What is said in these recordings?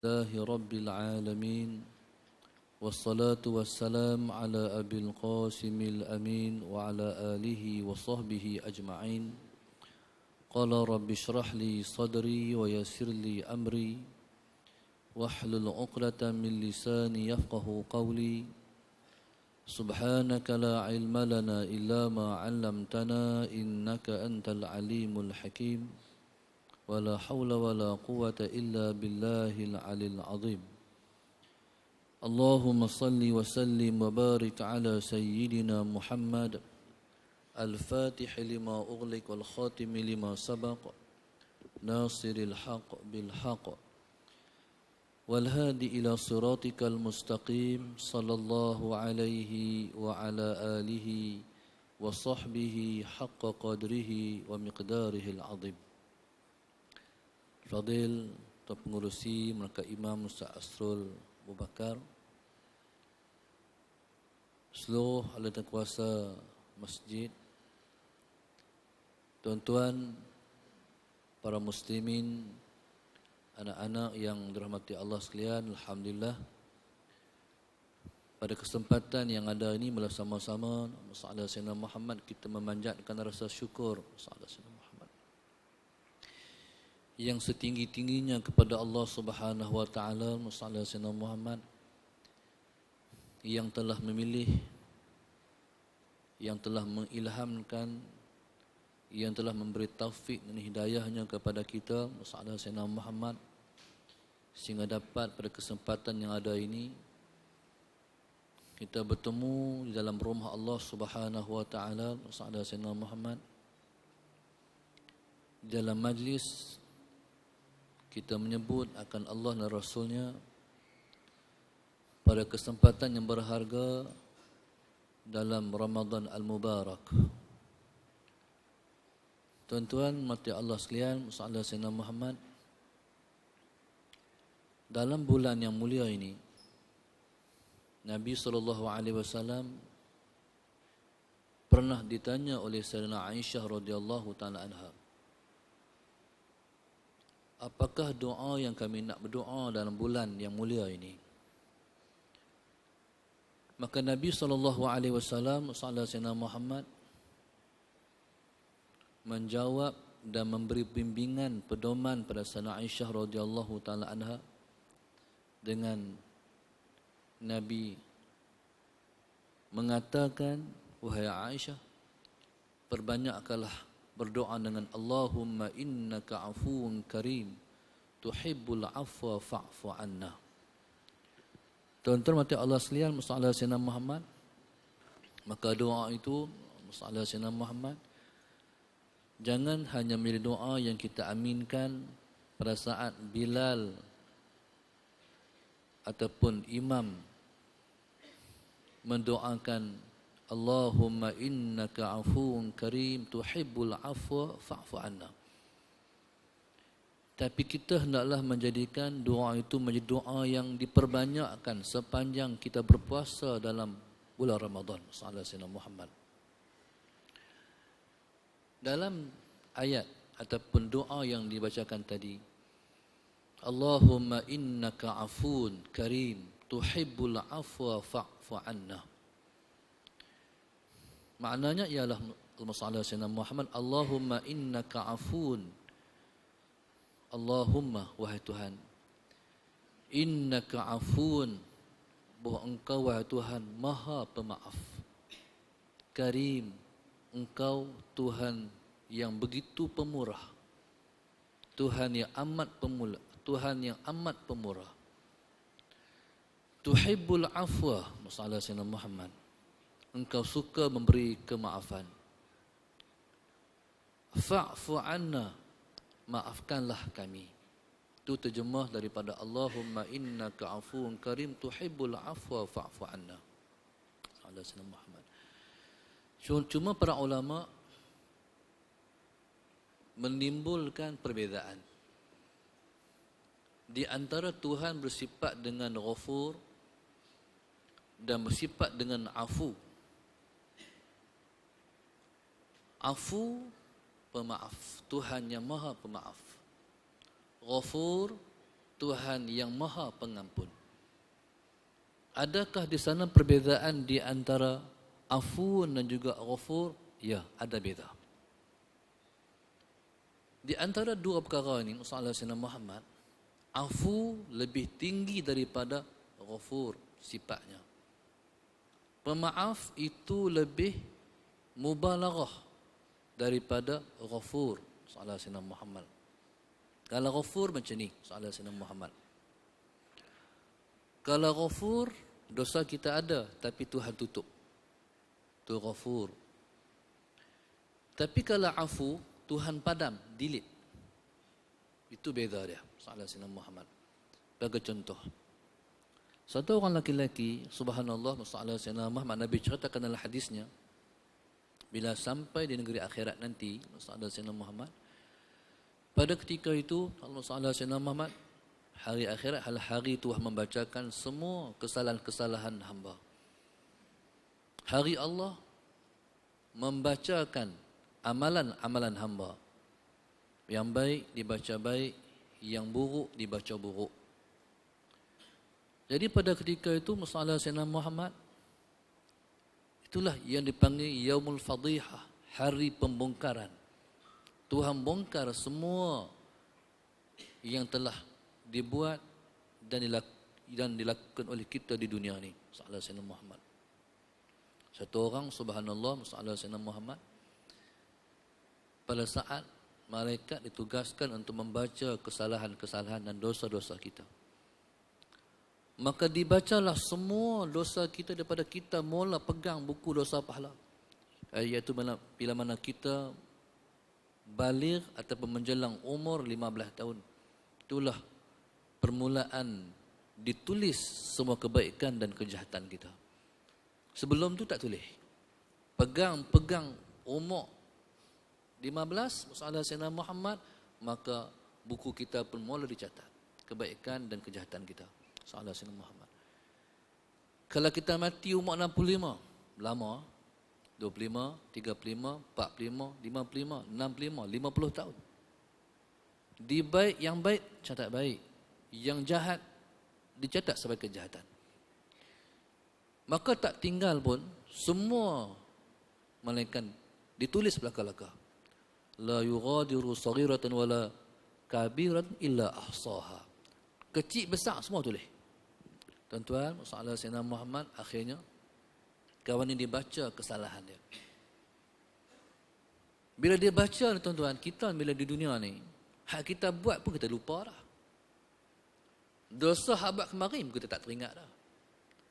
لله رب العالمين والصلاة والسلام على أبي القاسم الأمين وعلى آله وصحبه أجمعين. قال رب اشرح لي صدري ويسر لي أمري واحلل عقدة من لساني يفقه قولي. سبحانك لا علم لنا إلا ما علمتنا إنك أنت العليم الحكيم. ولا حول ولا قوة إلا بالله العلي العظيم. اللهم صل وسلم وبارك على سيدنا محمد الفاتح لما أغلق والخاتم لما سبق ناصر الحق بالحق والهادي إلى صراطك المستقيم صلى الله عليه وعلى آله وصحبه حق قدره ومقداره العظيم. Fadil Tuan Pengurusi Mereka Imam Ustaz Asrul Abu Bakar, seluruh ahli kuasa masjid, tuan-tuan, para muslimin, anak-anak yang dirahmati Allah sekalian, alhamdulillah pada kesempatan yang ada ini bersama-sama Sayyidina Sayyidina Muhammad kita memanjatkan rasa syukur Sayyidina Sayyidina Muhammad yang setinggi-tingginya kepada Allah Subhanahu wa taala, Sayyidina Sayyidina Muhammad yang telah memilih, yang telah mengilhamkan, yang telah memberi taufik dan hidayahnya kepada kita Sayyidina Sayyidina Muhammad sehingga dapat pada kesempatan yang ada ini kita bertemu di dalam rumah Allah Subhanahu wa taala Sayyidina Sayyidina Muhammad dalam majlis kita menyebut akan Allah dan Rasulnya pada kesempatan yang berharga dalam Ramadan Al-Mubarak. Tuan-tuan mati Allah sekalian, Sayyidina Sayyidina Muhammad, dalam bulan yang mulia ini Nabi SAW pernah ditanya oleh Sayyidina Aisyah radhiyallahu taala anha, apakah doa yang kami nak berdoa dalam bulan yang mulia ini? Maka Nabi SAW Sayyidina Muhammad menjawab dan memberi bimbingan pedoman pada Sayyidina Aisyah radhiyallahu taala anha dengan Nabi mengatakan, wahai Aisyah, perbanyakkanlah berdoa dengan Allahumma innaka afuwun karim tuhibbul afwa fa'fu anna. Tuan-tuan mati Allah sekalian, Sayyidina Sayyidina Muhammad, maka doa itu Sayyidina Sayyidina Muhammad jangan hanya menjadi doa yang kita aminkan pada saat Bilal ataupun imam mendoakan Allahumma innaka afuwun karim tuhibbul afwa fa'fu anna. Tapi kita hendaklah menjadikan doa itu menjadi doa yang diperbanyakkan sepanjang kita berpuasa dalam bulan Ramadan. Sayyidina Muhammad dalam ayat ataupun doa yang dibacakan tadi, Allahumma innaka afuwun karim tuhibbul afwa fa'fu anna, maknanya ialah Sayyidina Muhammad, Allahumma innaka afun, Allahumma wahai Tuhan, innaka afun, bahwa engkau wahai Tuhan maha pemaaf, karim, engkau Tuhan yang begitu pemurah, Tuhan yang amat pemula, Tuhan yang amat pemurah, tuhibbul afwa, Sayyidina Muhammad, engkau suka memberi kemaafan, fa'fu anna, maafkanlah kami. Itu terjemah daripada Allahumma innaka afuwun karim tuhibbul afwa fa'fu anna. Sayyidina Muhammad. Cuma para ulama menimbulkan perbezaan di antara Tuhan bersifat dengan ghafur dan bersifat dengan afu. Afu, pemaaf, Tuhan yang maha pemaaf. Ghafur, Tuhan yang Maha Pengampun. Adakah di sana perbezaan di antara Afun dan juga Ghafur? Ya, ada beza. Di antara dua perkara ini, masalah Sayyidina Muhammad, Afu lebih tinggi daripada Ghafur sifatnya. Pemaaf itu lebih mubalaghah daripada Ghafur, masalah Sayyidina Muhammad. Kalau Ghafur macam ni, masalah Sayyidina Muhammad. Kalau Ghafur, dosa kita ada tapi Tuhan tutup. Itu Ghafur. Tapi kalau Afu, Tuhan padam, delete. Itu beza dia, masalah Sayyidina Muhammad. Bagi contoh, satu orang laki-laki, subhanallah, masalah Sayyidina Muhammad, Nabi ceritakan dalam hadisnya, bila sampai di negeri akhirat nanti, masalah Sayyidina Muhammad, pada ketika itu, masalah Sayyidina Muhammad, hari akhirat, hari Tuhan membacakan semua kesalahan-kesalahan hamba. Hari Allah membacakan amalan-amalan hamba. Yang baik dibaca baik, yang buruk dibaca buruk. Jadi pada ketika itu, masalah Sayyidina Muhammad, itulah yang dipanggil Yaumul Fadihah, hari pembongkaran. Tuhan bongkar semua yang telah dibuat dan dilakukan oleh kita di dunia ini. Masalah Sayyidina Muhammad. Satu orang, subhanallah, masalah Sayyidina Muhammad, pada saat malaikat ditugaskan untuk membaca kesalahan-kesalahan dan dosa-dosa kita, maka dibacalah semua dosa kita daripada kita mula pegang buku dosa pahala. Iaitu bila mana kita baligh ataupun menjelang umur 15 tahun. Itulah permulaan ditulis semua kebaikan dan kejahatan kita. Sebelum tu tak tulis. Pegang umur 15, masalah Sayyidina Muhammad, maka buku kita pun mula dicatat kebaikan dan kejahatan kita. Masalah Sayyidina Muhammad. Kalau kita mati umur 65, lama, 25, 35, 45, 55, 65, 50 tahun. Di baik, yang baik catat baik, yang jahat dicatat sebagai kejahatan. Maka tak tinggal pun semua malaikat ditulis belaka-laka. La yughadiru saghiratan wala kabiratan illa ahsaha. Kecil besar semua tulis. Tuan-tuan, masalah Sayyidina Muhammad, akhirnya kawan ini dibaca kesalahan dia. Bila dia baca, tuan-tuan, kita bila di dunia ni, hak kita buat pun kita lupa dah. Dosa hak buat kemarin pun kita tak teringat dah.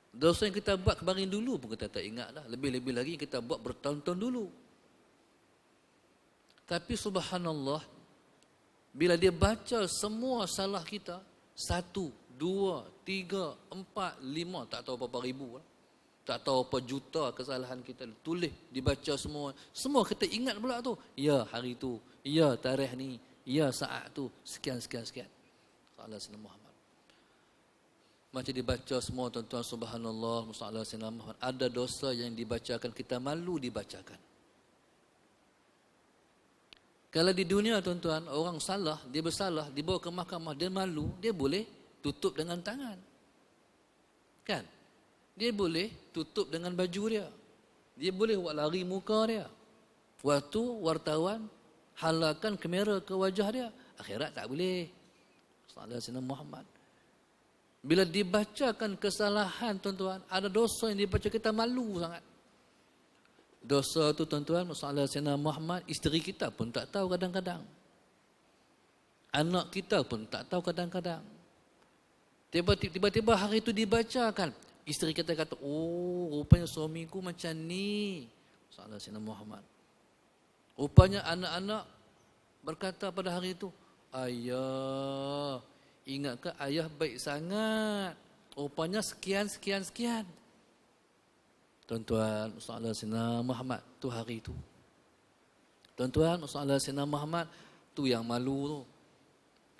Dosa yang kita buat kemarin dulu pun kita tak ingat dah. Lebih-lebih lagi kita buat bertahun-tahun dulu. Tapi subhanallah, bila dia baca semua salah kita, 1, 2, 3, 4, 5, tak tahu berapa ribu, tak tahu berapa juta kesalahan kita, tulis, dibaca semua. Semua kita ingat pula tu. Ya, hari tu. Ya, tarikh ni. Ya, saat tu. Sekian. Salah Sayyidina Muhammad. Macam dibaca semua, tuan-tuan, subhanallah, masalah Sayyidina Muhammad. Ada dosa yang dibacakan, kita malu dibacakan. Kalau di dunia, tuan-tuan, orang salah, dia bersalah, dibawa ke mahkamah, dia malu, dia boleh tutup dengan tangan. Kan? Dia boleh tutup dengan baju dia. Dia boleh buat lari muka dia. Waktu wartawan halalkan kamera ke wajah dia. Akhirat tak boleh. Salah Sayyidina Muhammad. Bila dibacakan kesalahan, tuan-tuan, ada dosa yang dibaca, kita malu sangat. Dosa tu, tuan-tuan, masalah Sayyidina Muhammad, isteri kita pun tak tahu kadang-kadang. Anak kita pun tak tahu kadang-kadang. Tiba-tiba hari itu dibacakan. Isteri kita kata, oh, rupanya suamiku macam ni. Masalah Sayyidina Muhammad. Rupanya anak-anak berkata pada hari itu, ayah, ingatkah ayah baik sangat? Rupanya sekian. Tuan-tuan, masalah Sayyidina Muhammad tu hari itu. Tuan-tuan, masalah Sayyidina Muhammad tu yang malu tu.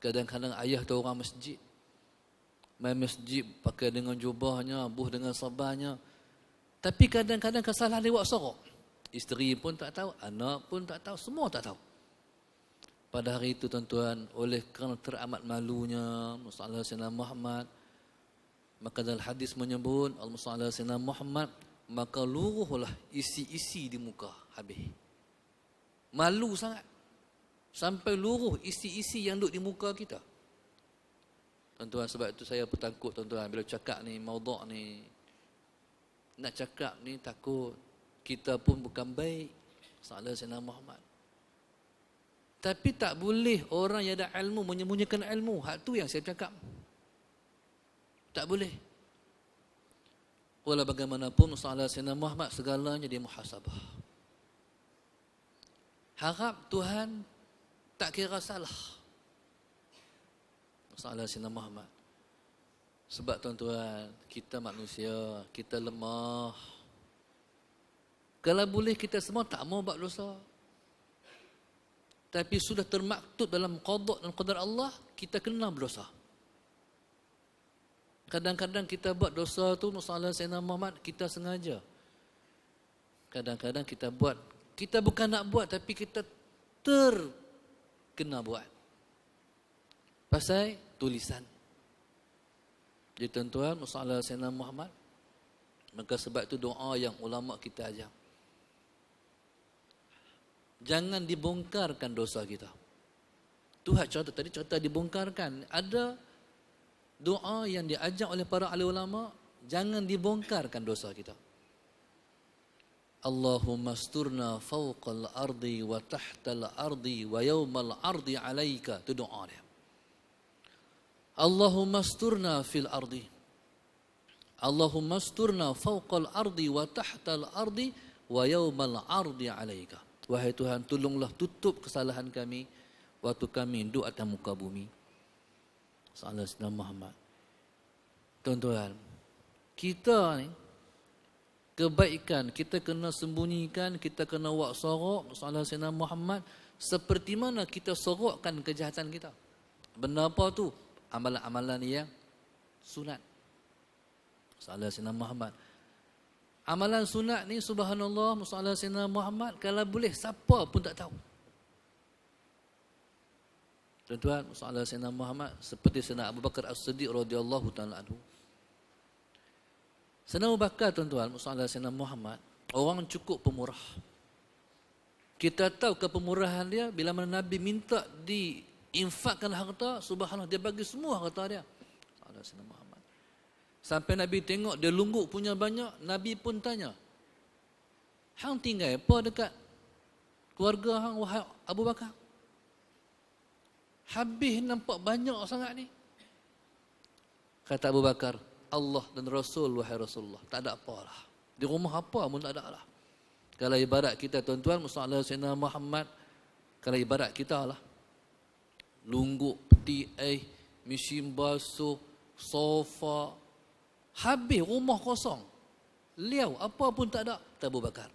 Kadang-kadang ayah tu orang masjid. Main masjid pakai dengan jubahnya, buh dengan sabarnya. Tapi kadang-kadang kesalahan lewat sorok. Isteri pun tak tahu, anak pun tak tahu, semua tak tahu. Pada hari itu tuan-tuan, oleh kerana teramat malunya Muhammad Sayyidina Muhammad, maka dalam hadis menyebut Al-Musallallahu Sayyidina Muhammad, maka luruhlah isi-isi di muka habis. Malu sangat. Sampai luruh isi-isi yang duduk di muka kita. Tuan-tuan, sebab itu saya pun takut tuan-tuan bila cakap ni, maudhu' ni. Nak cakap ni takut kita pun bukan baik. Sallallahu Sayyidina Muhammad. Tapi tak boleh orang yang ada ilmu menyembunyikan ilmu. Hak tu yang saya cakap. Tak boleh. Walau bagaimanapun Sallallahu Sayyidina Muhammad segalanya dia muhasabah. Harap Tuhan tak kira salah. Sallallahu Sayyidina Muhammad. Sebab tuan-tuan, kita manusia, kita lemah. Kalau boleh kita semua tak mau buat dosa. Tapi sudah termaktub dalam qada dan qadar Allah, kita kena berdosa. Kadang-kadang kita buat dosa tu Sallallahu Sayyidina Muhammad, kita sengaja. Kadang-kadang kita buat, kita bukan nak buat tapi kita terkena buat. Pasal tulisan. Jadi tuan-tuan, Sallallahu Sayyidina Muhammad, maka sebab itu doa yang ulama kita ajar. Jangan dibongkarkan dosa kita. Tu hak cerita tadi, cerita dibongkarkan. Ada doa yang diajar oleh para ahli ulama, jangan dibongkarkan dosa kita. Allahumma asturna fawqal ardi wa tahtal ardi wa yawmal ardi alaika. Itu doa dia. Allahumma asturna fil ardi. Allahumma asturna fawqal ardi wa tahtal ardi wa yawmal ardi alaika. Wahai Tuhan, tolonglah tutup kesalahan kami waktu kami duduk atas muka bumi. Sallallahu Sayyidina Muhammad. Tuan-tuan, kita ni kebaikan kita kena sembunyikan, kita kena buat sorok Sallallahu Sayyidina Muhammad, seperti mana kita sorokkan kejahatan kita. Benda apa tu? Amalan-amalan yang sunat. Sallallahu Sayyidina Muhammad. Amalan sunat ni subhanallah Sallallahu Sayyidina Muhammad, kalau boleh siapa pun tak tahu. Tuan-tuan, Sallallahu Sayyidina Muhammad seperti Sayyidina Abu Bakar As-Siddiq radhiyallahu ta'ala anhu. Sayyidina Abu Bakar tuan-tuan, Sallallahu Sayyidina Muhammad, orang cukup pemurah. Kita tahu kepemurahan dia bila mana Nabi minta diinfakkan harta, subhanallah dia bagi semua harta dia. Sallallahu Sayyidina Muhammad. Sampai Nabi tengok dia lungguk punya banyak, Nabi pun tanya, hang tinggal apa dekat keluarga hang wahai Abu Bakar? Habis nampak banyak sangat ni. Kata Abu Bakar, Allah dan Rasul wahai Rasulullah, tak ada apalah. Di rumah apa pun tak ada lah. Kalau ibarat kita tuan-tuan, Sallallahu Sayyidina Muhammad, kalau ibarat kita lah, lungguk, peti mesin basuh, sofa, habis rumah kosong. Liau, apa pun tak ada. Kata Abu Bakar.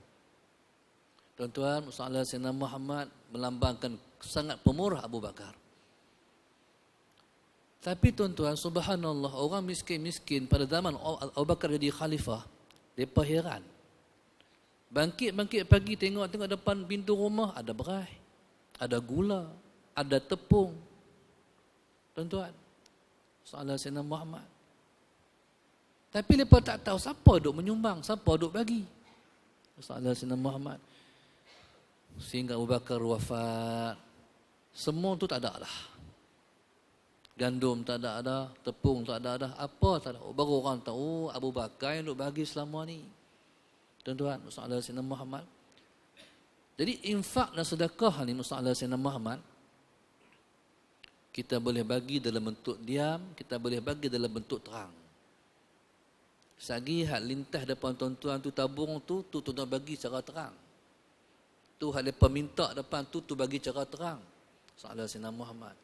Tuan-tuan, Sallallahu Sayyidina Muhammad melambangkan sangat pemurah Abu Bakar. Tapi tuan-tuan, subhanallah, orang miskin-miskin pada zaman Abu Bakar jadi khalifah, mereka heran. Bangkit-bangkit pagi tengok depan pintu rumah, ada berai, ada gula, ada tepung. Tuan-tuan, Sallallahu Sayyidina Muhammad. Tapi mereka tak tahu siapa duk menyumbang, siapa duk bagi. Sallallahu Sayyidina Muhammad. Sehingga Abu Bakar wafat, semua tu tak ada lah. Gandum tak ada, tepung tak ada, apa tak ada. Baru orang tahu Abu Bakar yang duk bagi selama ni. Tuan-tuan, Sallallahu Sayyidina Muhammad. Jadi infak dan sedekah ni Sallallahu Sayyidina Muhammad, kita boleh bagi dalam bentuk diam, kita boleh bagi dalam bentuk terang. Sagi hak lintas depan tuan-tuan tu tabung tu tuan-tuan bagi secara terang. Tu hak depa minta depan tu bagi secara terang. Sallallahu Sayyidina Muhammad.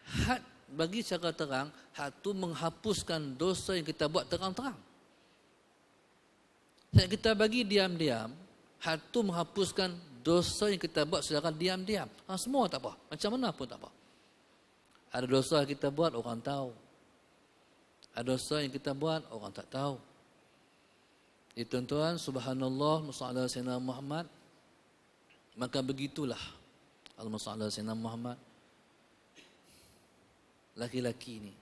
Hak bagi secara terang, hak tu menghapuskan dosa yang kita buat terang-terang. Hak kita bagi diam-diam, hak tu menghapuskan dosa yang kita buat secara diam-diam. Semua tak apa. Macam mana pun tak apa. Ada dosa yang kita buat orang tahu. Ada dosa yang kita buat, orang tak tahu. Jadi tuan-tuan, subhanallah, Sallallahu Sayyidina Muhammad, maka begitulah Allahumma salli ala sayyidina Muhammad. Laki-laki ni,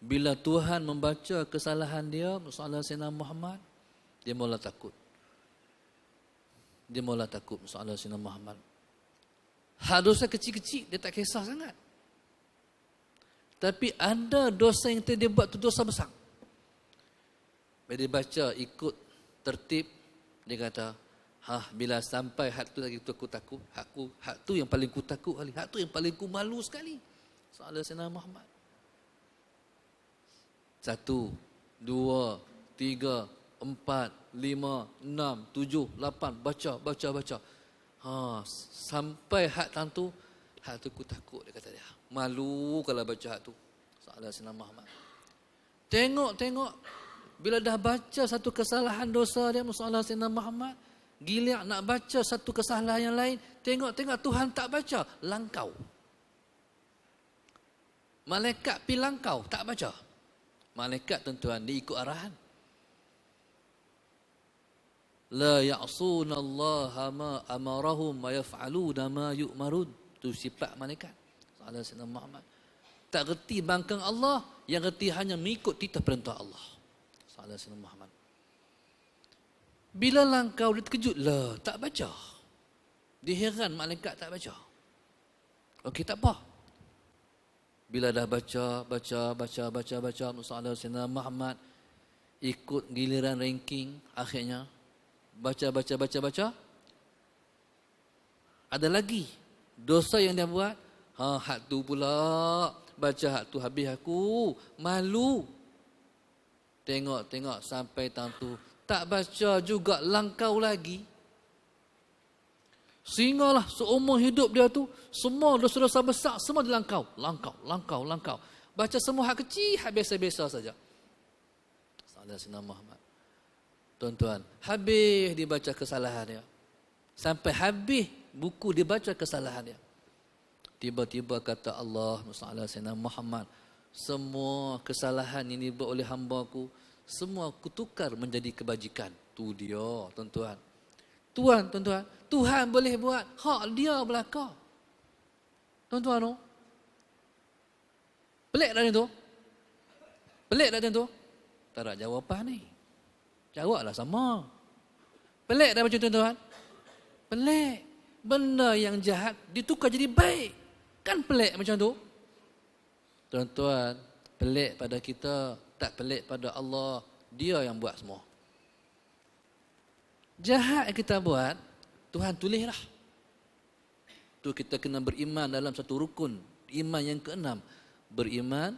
bila Tuhan membaca kesalahan dia, sallallahu alaihi wasallam Muhammad, dia mula takut. Dia mula takut sallallahu alaihi wasallam Muhammad. Hak dosa kecil-kecil dia tak kisah sangat. Tapi ada dosa yang dia buat tu dosa besar. Bila dia baca ikut tertib, dia kata, bila sampai hak tu lagi tu aku takut, hak tu yang paling ku takut kali, hak tu yang paling ku malu sekali. Sallallahu alaihi wasallam Muhammad. 1, 2, 3, 4, 5, 6, 7, 8, baca. Sampai hak tentu, hak tu ku takut, dia kata dia. Malu kalau baca hak tu. Sallallahu alaihi wasallam Muhammad. Tengok, bila dah baca satu kesalahan dosa dia, sallallahu alaihi wasallam Muhammad, gila nak baca satu kesalahan yang lain, tengok Tuhan tak baca, langkau. Malaikat pi langkau, tak baca. Malaikat tuan-tuan, dia ikut arahan. La ya'suna Allah ma amarahum wa yaf'aluna ma yu'marun. Itu sifat malaikat. Sallallahu alaihi wasallam Muhammad. Tak reti bangkang Allah, yang reti hanya mengikut titah perintah Allah. Sallallahu alaihi wasallam Muhammad. Bila langkau dia terkejut, tak baca. Dia heran malaikat tak baca. Okey, tak apa. Bila dah baca, Sallallahu alaihi wasallam Muhammad, ikut giliran ranking, akhirnya baca. Ada lagi dosa yang dia buat. Hak tu pula, baca hak tu habis aku malu. Tengok sampai tentu tak baca juga, langkau lagi. Sehinggalah seumur hidup dia tu, semua dosa-dosa besar semua dilangkau. Langkau. Baca semua hak kecil, hak biasa-biasa saja. Sallallahu alaihi wasallam Muhammad. Tuan-tuan, habis dibaca kesalahan dia. Sampai habis buku dibaca kesalahan dia. Tiba-tiba kata Allah, sallallahu alaihi wasallam Muhammad, semua kesalahan yang dibuat oleh hamba-Ku, semua kutukar menjadi kebajikan. Tu dia, tuan-tuan. Tuan-tuan, Tuhan boleh buat, hak dia belaka. Tuan-tuan, no? Pelik tak tu? Pelik tak tu? Tak ada jawapan ni. Jawablah sama. Pelik tak macam tuan-tuan? Pelik. Benda yang jahat ditukar jadi baik. Kan pelik macam tu? Tuan-tuan, pelik pada kita, tak pelik pada Allah. Dia yang buat semua. Jahat yang kita buat, Tuhan tulislah. Tu kita kena beriman dalam satu rukun. Iman yang keenam. Beriman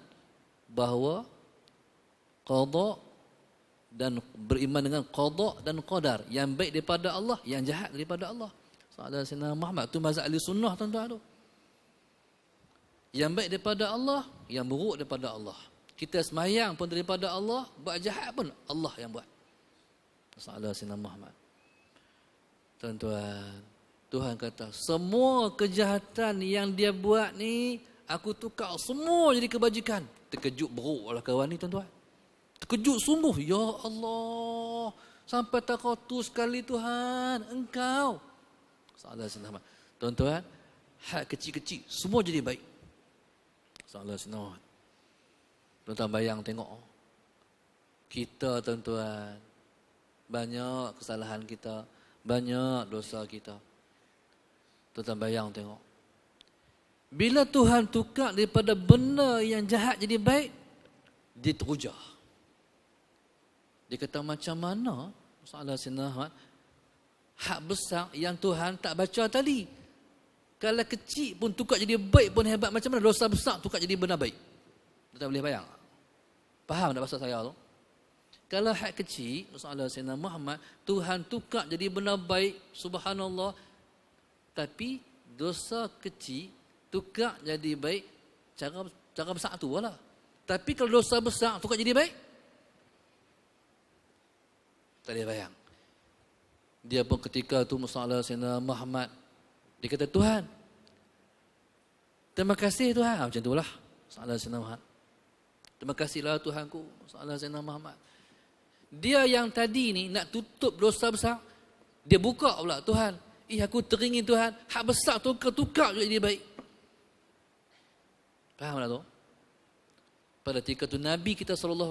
bahawa qada dan beriman dengan qada dan qadar. Yang baik daripada Allah, yang jahat daripada Allah. Sallallahu alaihi wasallam Muhammad. Tu mazhab ahli sunnah tuan-tuan tu. Yang baik daripada Allah, yang buruk daripada Allah. Kita semayang pun daripada Allah, buat jahat pun Allah yang buat. Sallallahu alaihi wasallam Muhammad. Tuan-tuan, Tuhan kata, semua kejahatan yang dia buat ni, aku tukar semua jadi kebajikan. Terkejut beruk lah kawan ni, tuan-tuan. Terkejut sungguh. Ya Allah, sampai tak kau tu sekali Tuhan, Engkau. Sallallahu alaihi wasallam. Tuan-tuan, hak kecil-kecil semua jadi baik. Sallallahu alaihi wasallam. Tuan-tuan bayang tengok. Kita, tuan-tuan, banyak kesalahan kita, banyak dosa kita. Tuan-tuan bayang tengok. Bila Tuhan tukar daripada benda yang jahat jadi baik, dia teruja. Dia kata macam mana? Sallallahu alaihi wasallam, hak besar yang Tuhan tak baca tadi, kalau kecil pun tukar jadi baik pun hebat. Macam mana dosa besar tukar jadi benda baik? Tuan boleh bayang? Faham tak maksud saya tu? Kalau hak kecil, Sallallahu alaihi wasallam Muhammad, Tuhan tukar jadi benda baik, subhanallah. Tapi dosa kecil tukar jadi baik, cara besar tu lah. Tapi kalau dosa besar tukar jadi baik, tak boleh bayang. Dia pun ketika tu Sallallahu alaihi wasallam Muhammad, dia kata, Tuhan, terima kasih Tuhan. Macam itulah Sallallahu alaihi wasallam Muhammad. Terima kasihlah Tuhanku, Sallallahu alaihi wasallam Muhammad. Dia yang tadi ni nak tutup dosa besar, dia buka pula, Tuhan, Aku teringin Tuhan, hak besar tu kau tukar jadi dia baik. Faham tak tu? Pada ketika tu Nabi kita SAW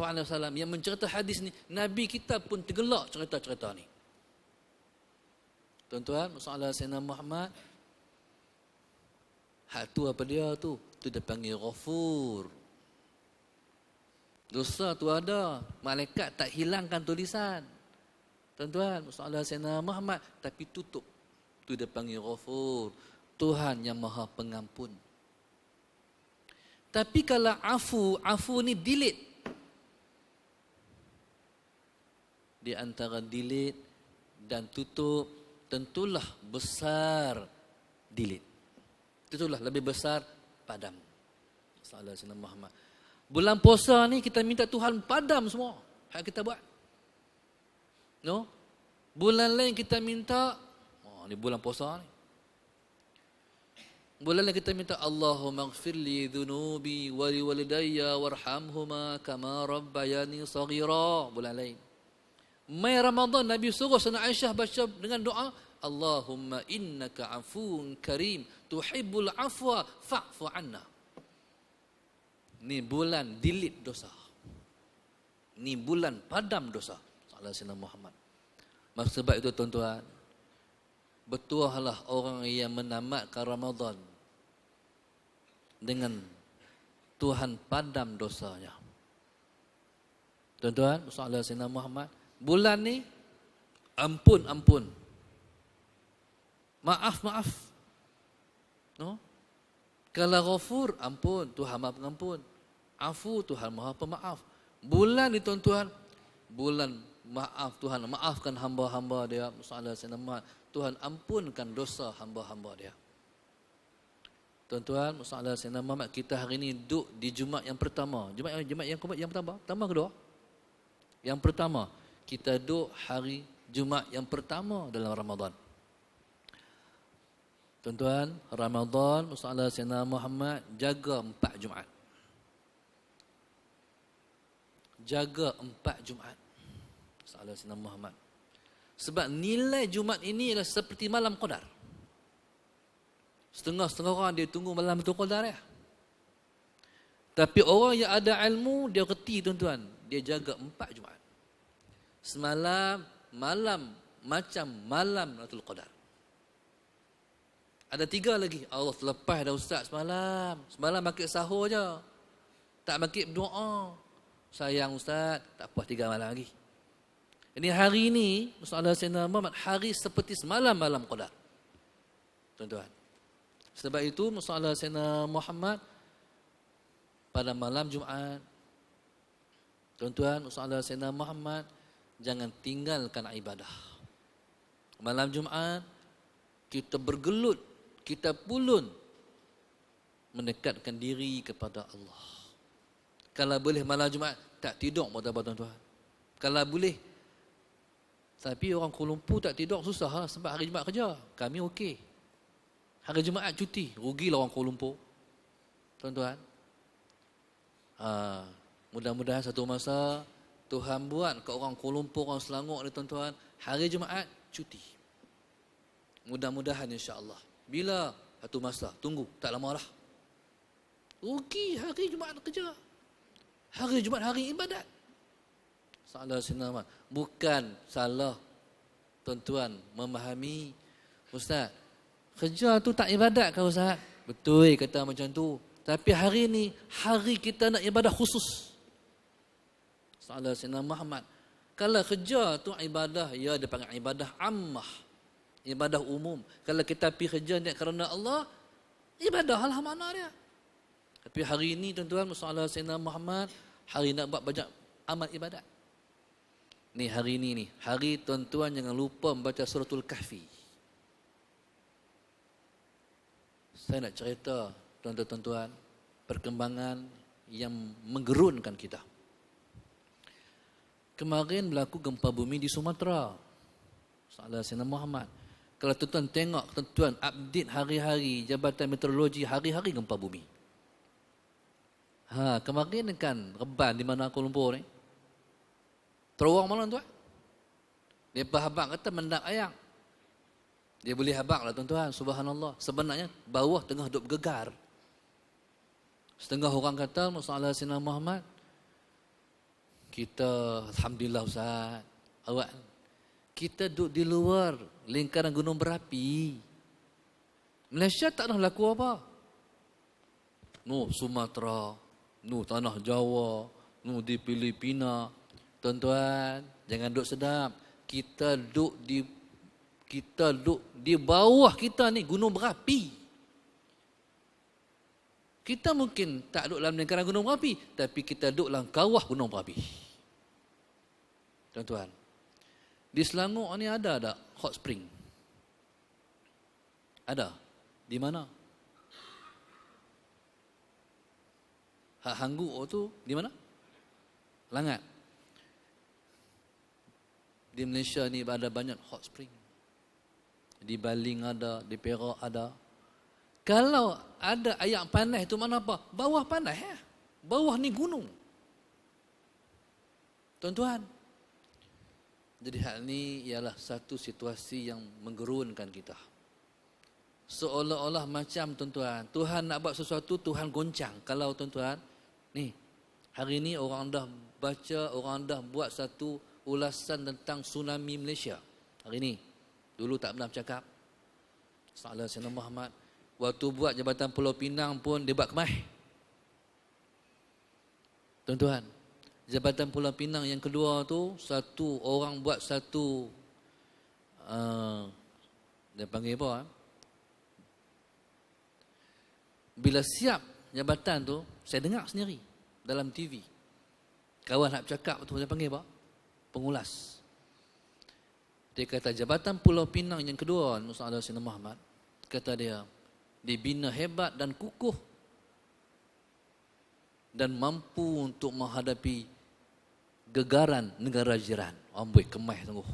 yang mencerita hadis ni, Nabi kita pun tergelak cerita-cerita ni. Tuan-tuan, masalah Sayyidina Muhammad, hak tu apa dia tu? Tu dia panggil Ghafur. Dosa tu ada, malaikat tak hilangkan tulisan. Tuan-tuan, masalah Sayyidina Muhammad, tapi tutup. Tu dia panggil Ghafur, Tuhan yang Maha Pengampun. Tapi kalau afu ni delete. Di antara delete dan tutup, tentulah besar delete. Tentulah lebih besar padam. Salah Sayyidina Muhammad. Bulan puasa ni kita minta Tuhan padam semua hak kita buat. No? Bulan lain kita minta, ni bulan puasa ni. Bulan lain kita minta Allahumma ighfirli dhunubi wa liwalidayya warhamhuma kama rabbayani saghira. Bulan lain. Mai Ramadan Nabi suruh Sayyidina Aisyah baca dengan doa, Allahumma innaka afuun karim tuhibbul afwa fa'fu anna. Ni bulan delete dosa. Ni bulan padam dosa. Salah Sayyidina Muhammad. Maka sebab itu tuan-tuan, bertuahlah orang yang menamatkan Ramadan dengan Tuhan padam dosanya. Tuan-tuan, salah Sayyidina Muhammad, bulan ni ampun. Maaf. No? Kalau Ghafur, ampun, Tuhan Maha Pengampun. Afu, Tuhan Maha Pemaaf. Bulan ni tuan-tuan, bulan maaf, Tuhan maafkan hamba-hamba dia. Masalah Sayyidina Tuhan ampunkan dosa hamba-hamba dia. Tuan-tuan, masalah Sayyidina Muhammad, kita hari ini duduk di Jumaat yang pertama. Jumaat yang pertama kedua? Yang pertama, kita duduk hari Jumaat yang pertama dalam Ramadan. Tuan-tuan, Ramadan, masalah Sayyidina Muhammad, jaga 4 Jumaat. Jaga 4 Jumaat. Masalah Sayyidina Muhammad. Sebab nilai Jumaat ini adalah seperti malam Qadar. Setengah-setengah orang dia tunggu malam itu Qadar ya. Tapi orang yang ada ilmu, dia reti tuan-tuan. Dia jaga 4 Jumaat. Semalam, malam, macam malam Lailatul Qadar. Ada 3 lagi. Allah terlepas dah ustaz semalam. Semalam makik sahur je. Tak makik berdoa. Sayang ustaz, tak apa 3 malam lagi. Ini hari ini, masalah Sayyidina Muhammad, hari seperti semalam malam Qadar. Tuan-tuan. Sebab itu, masalah Sayyidina Muhammad, pada malam Jumaat, tuan-tuan, masalah Sayyidina Muhammad, jangan tinggalkan ibadah. Malam Jumaat, kita bergelut, kita pulun mendekatkan diri kepada Allah. Kalau boleh malam Jumaat, tak tidur tuan-tuan. Kalau boleh, tapi orang Kuala Lumpur tak tidur susah lah, sebab hari Jumaat kerja. Kami okey. Hari Jumaat cuti, rugilah orang Kuala Lumpur. Tuan-tuan. Mudah-mudahan satu masa Tuhan buat ke orang Kuala Lumpur, orang Selangor ni tuan-tuan, hari Jumaat cuti. Mudah-mudahan insya-Allah. Bila satu masa, tunggu, tak lama dah. Rugi hari Jumaat kerja. Hari Jumaat hari ibadat. Salah Sayyidina. Bukan salah tuan-tuan memahami, ustaz, kerja tu tak ibadat ke ustaz? Betul kata macam tu. Tapi hari ni hari kita nak ibadah khusus. Salah Sayyidina Muhammad. Kalau kerja tu ibadah, ya dia panggil ibadah ammah. Ibadah umum. Kalau kita pergi kerja ni kerana Allah, ibadah lah mana dia. Tapi hari ini tuan-tuan, masalah Sayyidina Muhammad, hari nak buat banyak amal ibadat. Ni hari ini ni, hari tuan-tuan jangan lupa membaca suratul Kahfi. Saya nak cerita tuan-tuan, perkembangan yang menggerunkan kita. Kemarin berlaku gempa bumi di Sumatera. Salah Sayyidina Muhammad. Kalau tuan-tuan tengok, tuan-tuan update hari-hari Jabatan Meteorologi, hari-hari gempa bumi. Kemarin kan reban di mana Kuala Lumpur ni. Terowong mana tuan? Dia habaq kata mendap ayam. Dia boleh habaq lah tuan-tuan, subhanallah. Sebenarnya bawah tengah duk bergegar. Setengah orang kata, masalah Sayyidina Muhammad, kita, alhamdulillah Ustaz, awak, kita duduk di luar lingkaran gunung berapi. Malaysia tak pernah laku apa. Sumatera, tanah Jawa, di Filipina. Tuan-tuan, jangan duduk sedap. Kita duduk di bawah kita ni gunung berapi. Kita mungkin tak duduk dalam lingkaran gunung berapi, tapi kita duduk dalam kawah gunung berapi. Tuan-tuan, di Selangor ni ada tak hot spring? Ada. Di mana? Hak Hanggu tu di mana? Langat. Di Malaysia ni ada banyak hot spring. Di Baling ada, di Perak ada. Kalau ada air panas itu mana apa? Bawah panas ya. Bawah ni gunung. Tuan-tuan. Jadi hal ni ialah satu situasi yang menggerunkan kita. Seolah-olah macam tuan-tuan, Tuhan nak buat sesuatu, Tuhan goncang. Kalau tuan-tuan, ni, hari ni orang dah baca, orang dah buat satu ulasan tentang tsunami Malaysia. Hari ni. Dulu tak pernah bercakap. Salah Sayyidina Muhammad. Waktu buat Jabatan Pulau Pinang pun dia buat kemah. Tuan-tuan, Jabatan Pulau Pinang yang kedua tu, satu orang buat satu, dia panggil apa? Bila siap jabatan tu, saya dengar sendiri dalam TV. Kawan nak bercakap tu, dia panggil apa? Pengulas. Dia kata Jabatan Pulau Pinang yang kedua, Musa Sayyidina Muhammad, kata dia, dibina hebat dan kukuh dan mampu untuk menghadapi gegaran negara jiran. Amboi, kemah sungguh.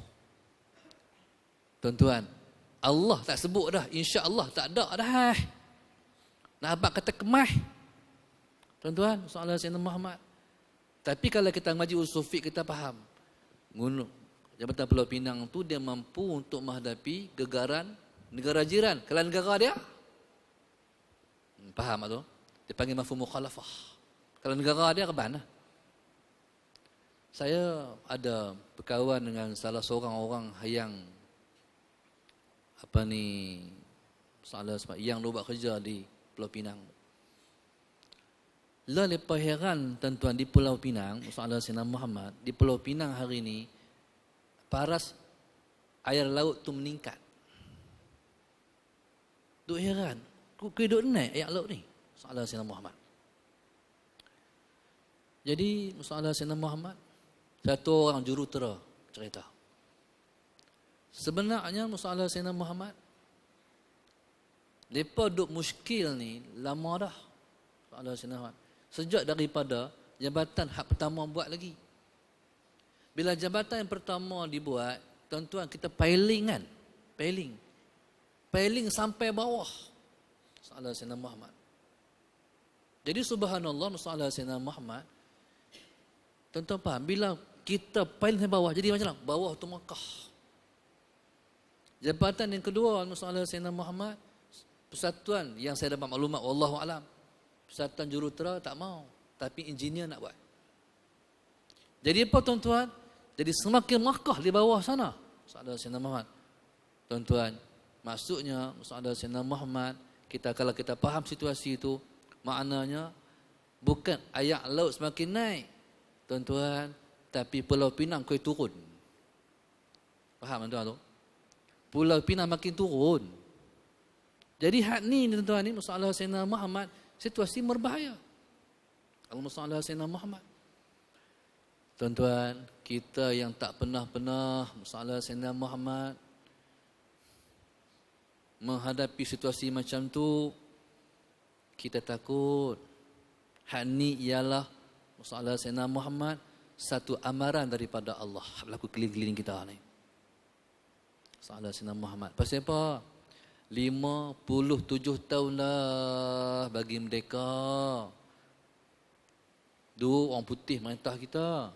Tuan-tuan, Allah tak sebut dah, insya-Allah tak ada dah. Nak abang kata kemah. Tuan-tuan, soalan Sayyidina Muhammad. Tapi kalau kita ngaji usul fiqh, kita faham. Jabatan Pulau Pinang tu dia mampu untuk menghadapi gegaran negara jiran. Kalau negara dia, faham tak tu? Dia panggil mafhum mukhalafah. Kalau negara dia, ke mana? Saya ada berkawan dengan salah seorang orang yang yang buat kerja di Pulau Pinang. Lepas heran tuan-tuan di Pulau Pinang, Sayyidina Sayyidina Muhammad, di Pulau Pinang hari ini paras air laut tu meningkat. Duk heran, kok duk naik air laut ni? Sayyidina Sayyidina Muhammad. Jadi Sayyidina Sayyidina Muhammad, satu orang jurutera cerita. Sebenarnya Sayyidina Sayyidina Muhammad, mereka duk muskil ni lama dah. Sejak daripada jabatan hak pertama buat lagi. Bila jabatan yang pertama dibuat, tuan-tuan kita piling kan? Piling sampai bawah. Sayyidina Muhammad. Jadi subhanallah, Sayyidina Muhammad, tuan-tuan faham, bila kita piling sampai bawah, jadi macam mana? Bawah tu Makkah. Jabatan yang kedua, Sayyidina Muhammad, persatuan yang saya dapat maklumat, wallahu alam, persatuan jurutera tak mau, tapi engineer nak buat. Jadi apa tuan-tuan? Jadi semakin Makkah di bawah sana. Sayyidina Muhammad. Tuan-tuan, maksudnya Sayyidina Muhammad, kalau kita faham situasi itu, maknanya bukan air laut semakin naik, tuan-tuan, tapi Pulau Pinang kau turun. Faham tuan-tuan tu? Pulau Pinang makin turun. Jadi hak ni tuan-tuan ni, masalah Sayyidina Muhammad, situasi berbahaya. Kalau masalah Sayyidina Muhammad, tuan-tuan, kita yang tak pernah masalah Sayyidina Muhammad menghadapi situasi macam tu, kita takut. Hak ni ialah masalah Sayyidina Muhammad, satu amaran daripada Allah berlaku keliling-keliling kita ni. Masalah Sayyidina Muhammad. Pasal apa? 57 tahun dah bagi merdeka. Dulu orang putih merintah kita.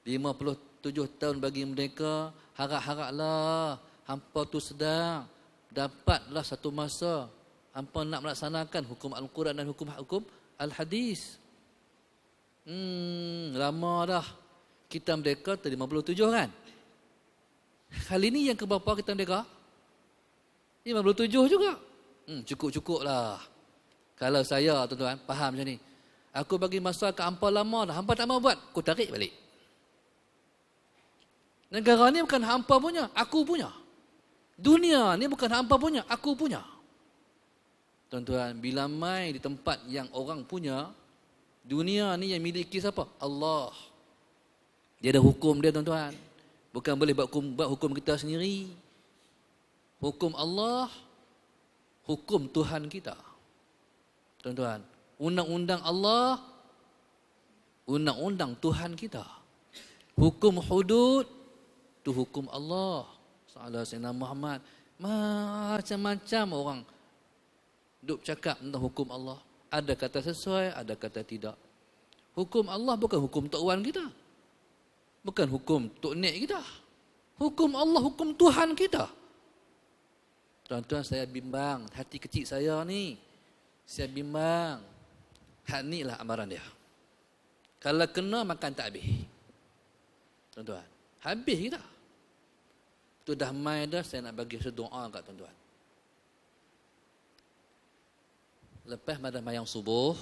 57 tahun bagi merdeka, harap-haraplah hampa tu sedang dapatlah satu masa hampa nak melaksanakan hukum Al-Quran dan hukum Al-Hadis. Lama dah. Kita merdeka 57 kan? Kali ni yang keberapa kita merdeka? 57 juga. Cukup-cukup lah. Kalau saya, tuan-tuan, faham macam ni. Aku bagi masa ke hampa lama dah. Hampa tak mau buat, aku tarik balik. Negara ni bukan hampa punya, aku punya. Dunia ni bukan hampa punya, aku punya. Tuan-tuan, bila mai di tempat yang orang punya, dunia ni yang miliki siapa? Allah. Dia ada hukum dia, tuan-tuan. Bukan boleh buat hukum kita sendiri. Hukum Allah, hukum Tuhan kita. Tuan-tuan, undang-undang Allah, undang-undang Tuhan kita. Hukum hudud, itu hukum Allah. Sallallahu Sayyidina Muhammad. Macam-macam orang duk cakap tentang hukum Allah. Ada kata sesuai, ada kata tidak. Hukum Allah bukan hukum Tok Wan kita. Bukan hukum Tok Nek kita. Hukum Allah, hukum Tuhan kita. Tuan-tuan, saya bimbang. Hati kecil saya ni. Saya bimbang. Hak ni lah amaran dia. Kalau kena, makan tak habis. Tuan-tuan, habis kita. Itu dah mai dah, saya nak bagi doa kat tuan-tuan. Lepas pada mayang subuh,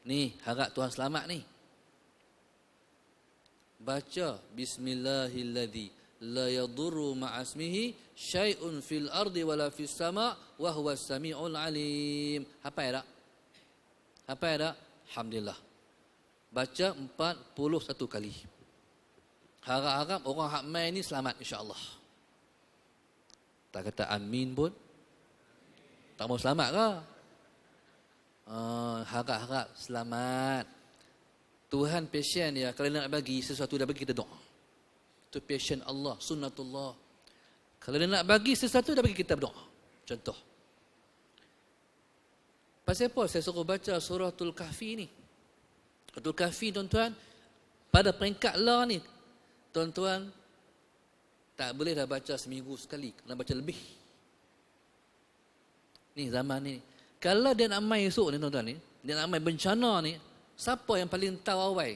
ni harap Tuhan selamat ni. Baca Bismillahilladzi la yadurru ma'asmihi syai'un fil ardi wala fis sama' wa huwas sami'ul alim. Hafal tak? Hafal tak? Alhamdulillah. Baca 41 kali. Harap-harap orang hak mai ni selamat insya-Allah. Tak kata amin pun. Tak mau selamat ke? Harap-harap selamat. Tuhan passion dia. Kalau nak bagi sesuatu, dah bagi kita doa. Itu passion Allah, sunnatullah. Kalau dia nak bagi sesuatu, dah bagi kita berdoa. Contoh. Pasal apa saya suruh baca suratul Kahfi ni? Suratul Kahfi, tuan-tuan, pada peringkat la ni, tuan-tuan, tak boleh dah baca seminggu sekali. Kena baca lebih. Ni zaman ni. Kalau dia nak main esok ni, tuan-tuan ni, dia nak main bencana ni, siapa yang paling tahu awal?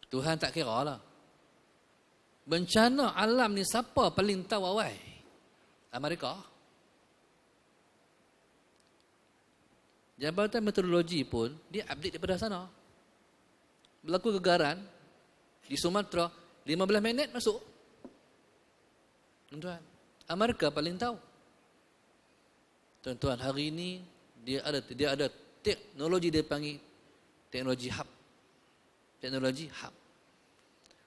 Tuhan tak kira lah. Bencana alam ni siapa paling tahu awal? Amerika. Jabatan Meteorologi pun, dia update daripada sana. Berlaku gegaran di Sumatera, 15 minit masuk. Tuan-tuan, Amerika paling tahu. Tuan-tuan, hari ini dia ada teknologi, dia panggil teknologi hub. Teknologi hub.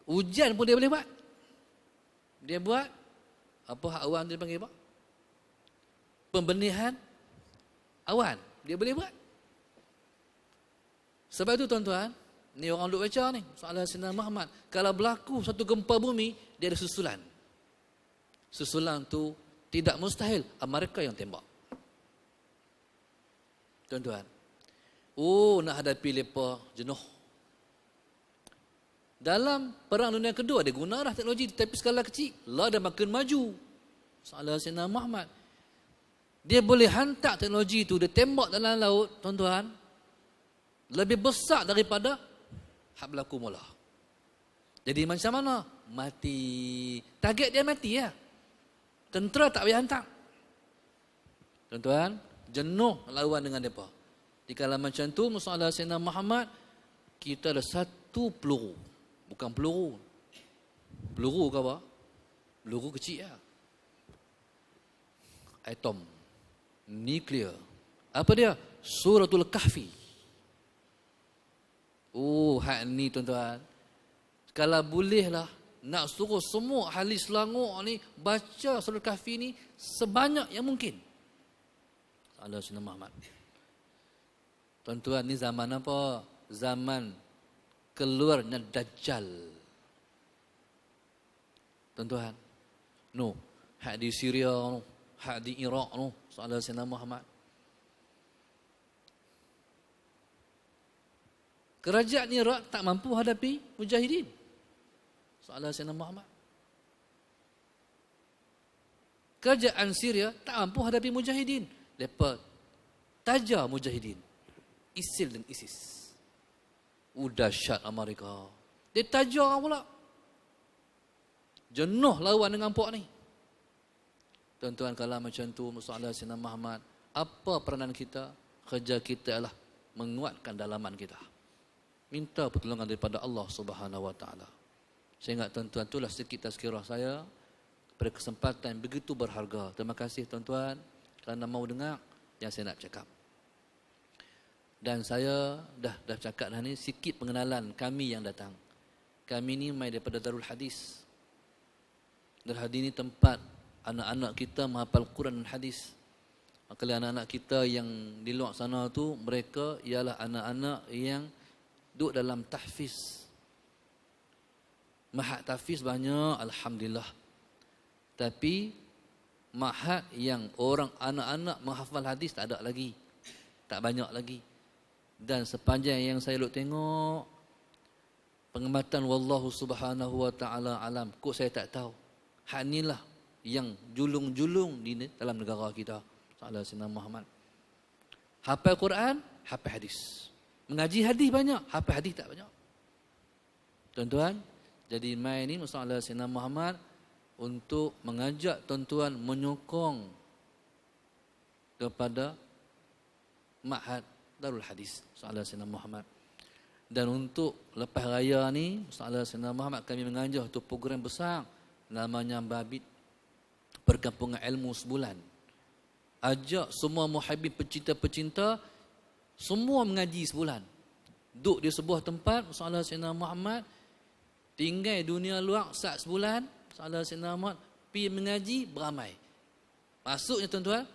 Hujan pun dia boleh buat. Dia buat apa awan dia panggil apa? Pembenihan awan. Dia boleh buat. Sebab itu, tuan-tuan, ni orang duk baca ni, soalan Sayyidina Muhammad, kalau berlaku satu gempa bumi, dia ada susulan. Susulan tu tidak mustahil Amerika yang tembak. Tuan-tuan, nak hadapi mereka jenuh. Dalam Perang Dunia Kedua, dia guna dah teknologi, tapi skala kecil. Allah dah makin maju. Salah Sayyidina Muhammad. Dia boleh hantar teknologi itu, dia tembak dalam laut, tuan-tuan, lebih besar daripada hak berlaku mula. Jadi macam mana? Mati. Target dia mati ya. Tentera tak boleh hantar. Tuan-tuan, jenuh lawan dengan mereka. Di kala macam tu, Musa Sayyidina Muhammad, kita ada satu peluru. Bukan peluru. Peluru ke apa? Peluru kecil ya. Atom. Nuklear. Apa dia? Suratul Kahfi. Hak ni, tuan-tuan. Kalau bolehlah, nak suruh semua ahli Selangor ni baca Suratul Kahfi ni sebanyak yang mungkin. Allah Sayyidina Muhammad. Tuan-tuan, ni zaman apa? Zaman keluarnya Dajjal. Tuan-tuan, hak di Syria, hak di Iraq, soal Sayyidina Muhammad. Kerajaan Iraq tak mampu hadapi mujahidin. Soal Sayyidina Muhammad. Kerajaan Syria tak mampu hadapi mujahidin. Mereka tajar mujahidin. ISIL dan ISIS. Dahsyat Amerika. Dia tajar pula. Jenuh lawan dengan puak ni. Tuan-tuan, kalau macam tu, Musa Sina Muhammad, apa peranan kita? Kerja kita adalah menguatkan dalaman kita. Minta pertolongan daripada Allah Subhanahu Wa Taala. Saya ingat tuan-tuan, itulah sedikit tazkirah saya pada kesempatan begitu berharga. Terima kasih tuan-tuan kerana mau dengar yang saya nak cakap. Dan saya dah cakap dah ni sikit pengenalan kami yang datang. Kami ni mai daripada Darul Hadis. Darul Hadis ni tempat anak-anak kita menghafal Quran dan hadis. Kalau anak-anak kita yang di luar sana tu, mereka ialah anak-anak yang duduk dalam tahfiz. Mahat tahfiz banyak, alhamdulillah. Tapi mahat yang orang anak-anak menghafal hadis tak ada lagi. Tak banyak lagi. Dan sepanjang yang saya duk tengok, pengamatan wallahu subhanahu wa ta'ala alam, kok saya tak tahu. Hak inilah yang julung-julung di dalam negara kita. Sallallahu alaihi Muhammad. Hafal Quran, hafal hadis. Mengaji hadis banyak, hafal hadis tak banyak. Tuan-tuan, jadi mai ni Musa alaihi Muhammad untuk mengajak tuan-tuan menyokong kepada Ma'had Darul Hadis Sallallahu Alaihi Muhammad. Dan untuk lepas raya ni Sallallahu Alaihi Muhammad, kami menganjur tu program besar namanya Babit, perkampungan ilmu sebulan. Ajak semua muhabbib pecinta-pecinta semua mengaji sebulan. Duduk di sebuah tempat Sallallahu Alaihi Muhammad, tinggal dunia luar saat sebulan Sallallahu Alaihi Muhammad, pergi mengaji beramai. Masuknya tuan-tuan,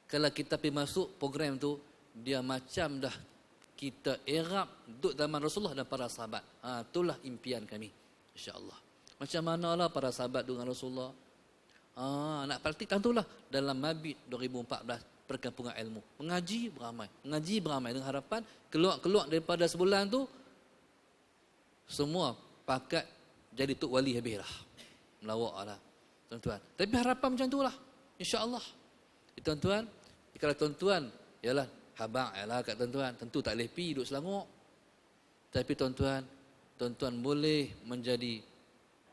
kalau kita pergi masuk program tu, dia macam dah kita erap duduk zaman Rasulullah dan para sahabat. Itulah impian kami, insya-Allah. Macam manalah para sahabat dengan Rasulullah. Nak praktik tentulah dalam Mabit 2014 perkampungan ilmu. Mengaji beramai dengan harapan keluar daripada sebulan tu semua pakat jadi tok wali habislah. Melawaklah tuan-tuan. Tapi harapan macam itulah, insya-Allah. Tuan-tuan, kalau tuan-tuan ialah habaq ialah kat tuan-tuan, tentu tak boleh pi duduk Selangor. Tapi tuan-tuan boleh menjadi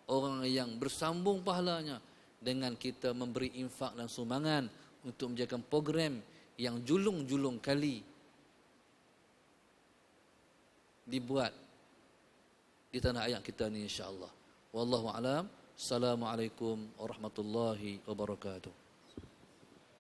orang yang bersambung pahalanya dengan kita memberi infak dan sumbangan untuk menjaga program yang julung-julung kali dibuat di tanah air kita ni, insya-Allah. Wallahu a'lam. Assalamualaikum warahmatullahi wabarakatuh.